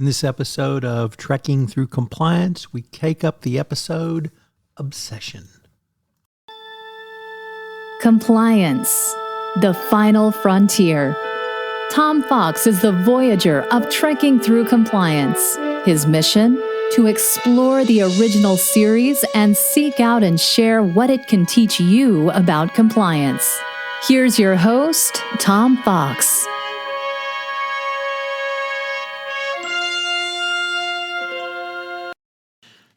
In this episode of Trekking Through Compliance, we take up the episode Obsession. Compliance, the final frontier. Tom Fox is the voyager of Trekking Through Compliance. His mission? To explore the original series and seek out and share what it can teach you about compliance. Here's your host, Tom Fox.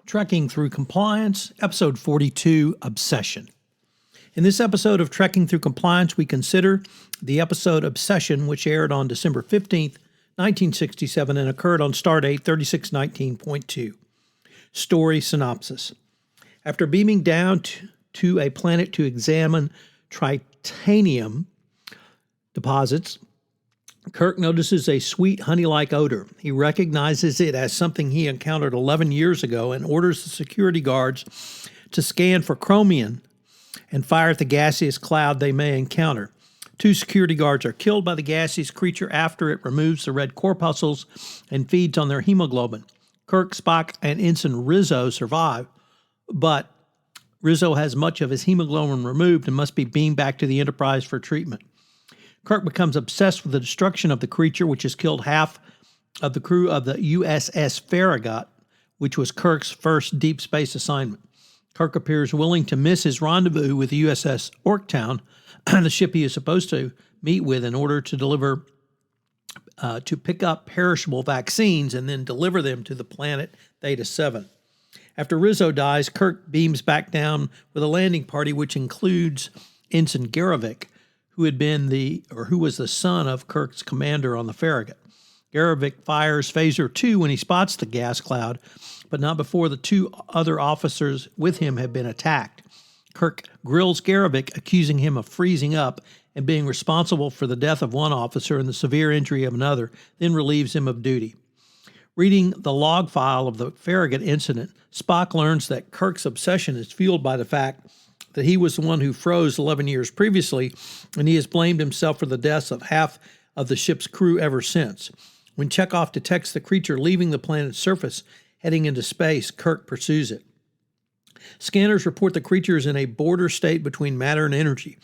Trekking Through Compliance, Episode 42, Obsession. In this episode of Trekking Through Compliance, we consider the episode Obsession, which aired on December 15th, 1967, and occurred on Stardate 3619.2. Story synopsis. After beaming down to a planet to examine titanium deposits, Kirk notices a sweet honey-like odor. He recognizes it as something he encountered 11 years ago and orders the security guards to scan for chromium and fire at the gaseous cloud they may encounter. 2 security guards are killed by the gaseous creature after it removes the red corpuscles and feeds on their hemoglobin. Kirk, Spock, and Ensign Rizzo survive, but Rizzo has much of his hemoglobin removed and must be beamed back to the Enterprise for treatment. Kirk becomes obsessed with the destruction of the creature, which has killed half of the crew of the U.S.S. Farragut, which was Kirk's first deep space assignment. Kirk appears willing to miss his rendezvous with the U.S.S. Orktown, the ship he is supposed to meet with, in order to to pick up perishable vaccines and then deliver them to the planet Theta 7. After Rizzo dies, Kirk beams back down with a landing party, which includes Ensign Garavik, who was the son of Kirk's commander on the Farragut. Garavik fires Phaser 2 when he spots the gas cloud, but not before the 2 other officers with him have been attacked. Kirk grills Garavik, accusing him of freezing up and being responsible for the death of one officer and the severe injury of another, then relieves him of duty. Reading the log file of the Farragut incident, Spock learns that Kirk's obsession is fueled by the fact that he was the one who froze 11 years previously, and he has blamed himself for the deaths of half of the ship's crew ever since. When Chekhov detects the creature leaving the planet's surface, heading into space, Kirk pursues it. Scanners report the creature is in a border state between matter and energy.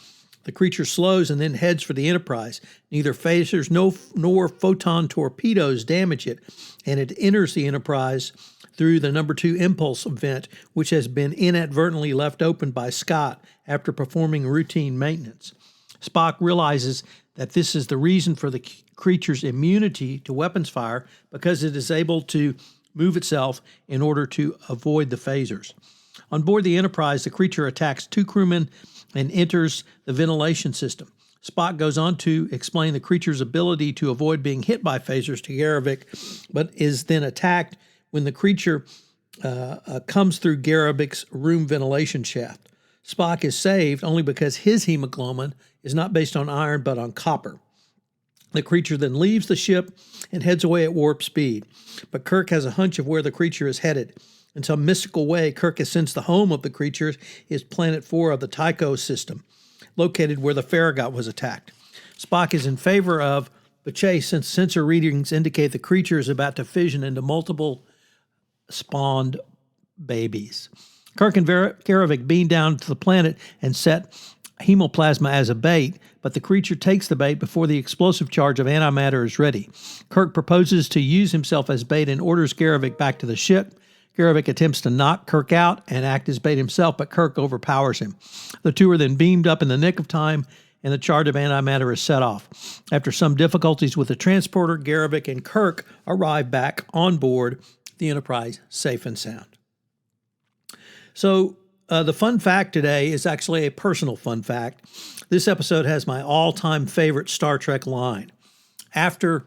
The creature slows and then heads for the Enterprise. Neither phasers nor photon torpedoes damage it, and it enters the Enterprise through the number 2 impulse vent, which has been inadvertently left open by Scott after performing routine maintenance. Spock realizes that this is the reason for the creature's immunity to weapons fire, because it is able to move itself in order to avoid the phasers. On board the Enterprise, the creature attacks 2 crewmen and enters the ventilation system. Spock goes on to explain the creature's ability to avoid being hit by phasers to Garavik, but is then attacked when the creature comes through Garavik's room ventilation shaft. Spock is saved only because his hemoglobin is not based on iron but on copper. The creature then leaves the ship and heads away at warp speed, but Kirk has a hunch of where the creature is headed. In some mystical way, Kirk has sensed the home of the creature is Planet 4 of the Tycho system, located where the Farragut was attacked. Spock is in favor of the chase since sensor readings indicate the creature is about to fission into multiple spawned babies. Kirk and Garavik beam down to the planet and set hemoplasma as a bait, but the creature takes the bait before the explosive charge of antimatter is ready. Kirk proposes to use himself as bait and orders Garavik back to the ship. Garavik attempts to knock Kirk out and act as bait himself, but Kirk overpowers him. The 2 are then beamed up in the nick of time, and the charge of antimatter is set off. After some difficulties with the transporter, Garavik and Kirk arrive back on board the Enterprise safe and sound. So the fun fact today is actually a personal fun fact. This episode has my all-time favorite Star Trek line. After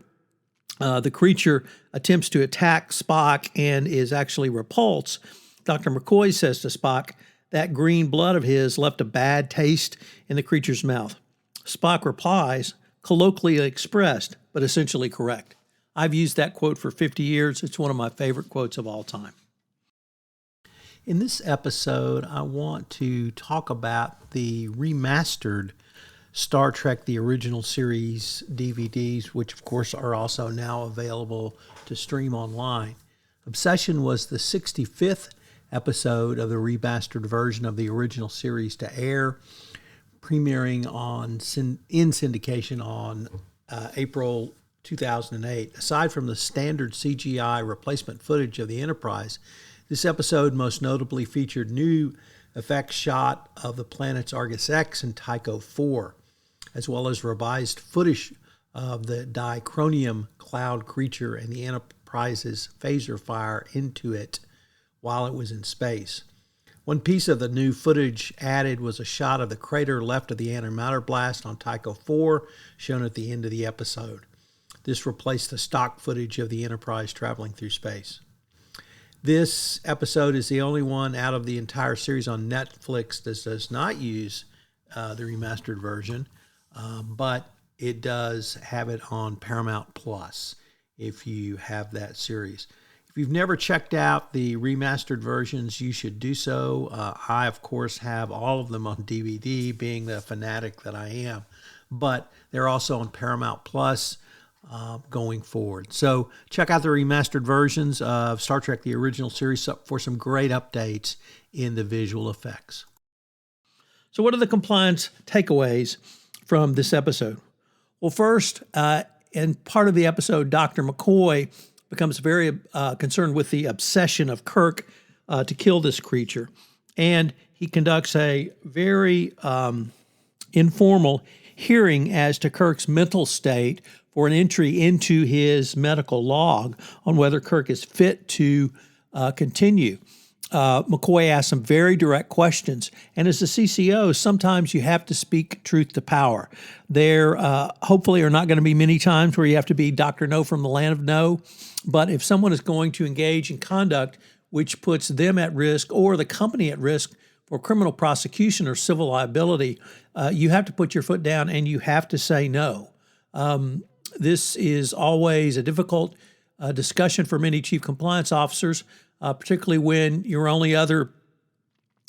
the creature attempts to attack Spock and is actually repulsed, Dr. McCoy says to Spock, "That green blood of his left a bad taste in the creature's mouth." Spock replies, colloquially expressed, but essentially correct. I've used that quote for 50 years. It's one of my favorite quotes of all time. In this episode, I want to talk about the remastered Star Trek, the original series DVDs, which of course are also now available to stream online. Obsession was the 65th episode of the remastered version of the original series to air, premiering in syndication on April 2008. Aside from the standard CGI replacement footage of the Enterprise, this episode most notably featured new effects shot of the planets Argus X and Tycho 4, as well as revised footage of the choronium cloud creature and the Enterprise's phaser fire into it while it was in space. One piece of the new footage added was a shot of the crater left of the antimatter blast on Tycho 4, shown at the end of the episode. This replaced the stock footage of the Enterprise traveling through space. This episode is the only one out of the entire series on Netflix that does not use the remastered version, but it does have it on Paramount Plus if you have that series. If you've never checked out the remastered versions, you should do so. I, of course, have all of them on DVD, being the fanatic that I am, but they're also on Paramount Plus going forward. So check out the remastered versions of Star Trek, the original series, for some great updates in the visual effects. So what are the compliance takeaways from this episode? Well, first, in part of the episode, Dr. McCoy becomes very concerned with the obsession of Kirk to kill this creature. And he conducts a very informal hearing as to Kirk's mental state for an entry into his medical log on whether Kirk is fit to continue. McCoy asks some very direct questions. And as a CCO, sometimes you have to speak truth to power. There hopefully are not going to be many times where you have to be Dr. No from the land of no. But if someone is going to engage in conduct which puts them at risk or the company at risk for criminal prosecution or civil liability, you have to put your foot down and you have to say no. This is always a difficult discussion for many chief compliance officers, particularly when your only other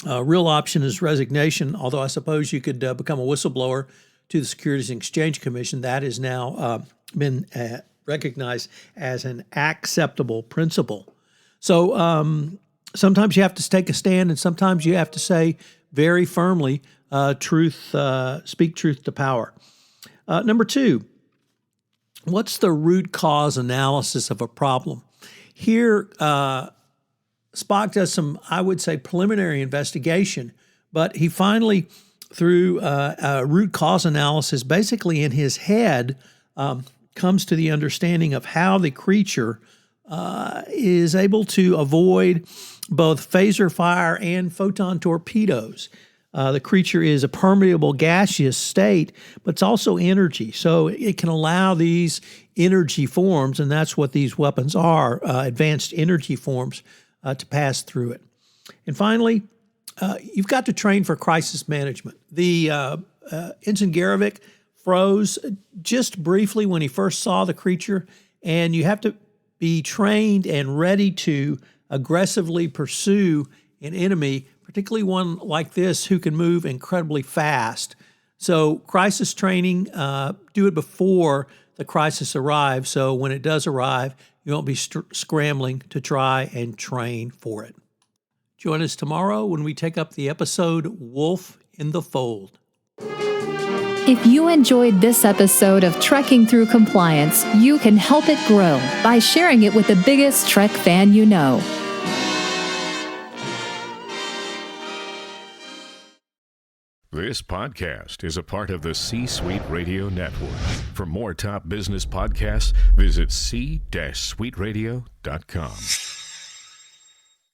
real option is resignation, although I suppose you could become a whistleblower to the Securities and Exchange Commission. That has now been recognized as an acceptable principle. So sometimes you have to take a stand, and sometimes you have to say very firmly, speak truth to power. Number two, what's the root cause analysis of a problem? Here, Spock does some, I would say, preliminary investigation, but he finally, through a root cause analysis, basically in his head, comes to the understanding of how the creature is able to avoid both phaser fire and photon torpedoes. The creature is a permeable gaseous state, but it's also energy. So it can allow these energy forms, and that's what these weapons are, advanced energy forms, to pass through it. And finally, you've got to train for crisis management. The Ensign Garavik froze just briefly when he first saw the creature, and you have to be trained and ready to aggressively pursue an enemy, particularly one like this who can move incredibly fast. So crisis training, do it before the crisis arrives, so when it does arrive, you won't be scrambling to try and train for it. Join us tomorrow when we take up the episode Wolf in the Fold. If you enjoyed this episode of Trekking Through Compliance, you can help it grow by sharing it with the biggest Trek fan you know. This podcast is a part of the C-Suite Radio Network. For more top business podcasts, visit c-suiteradio.com.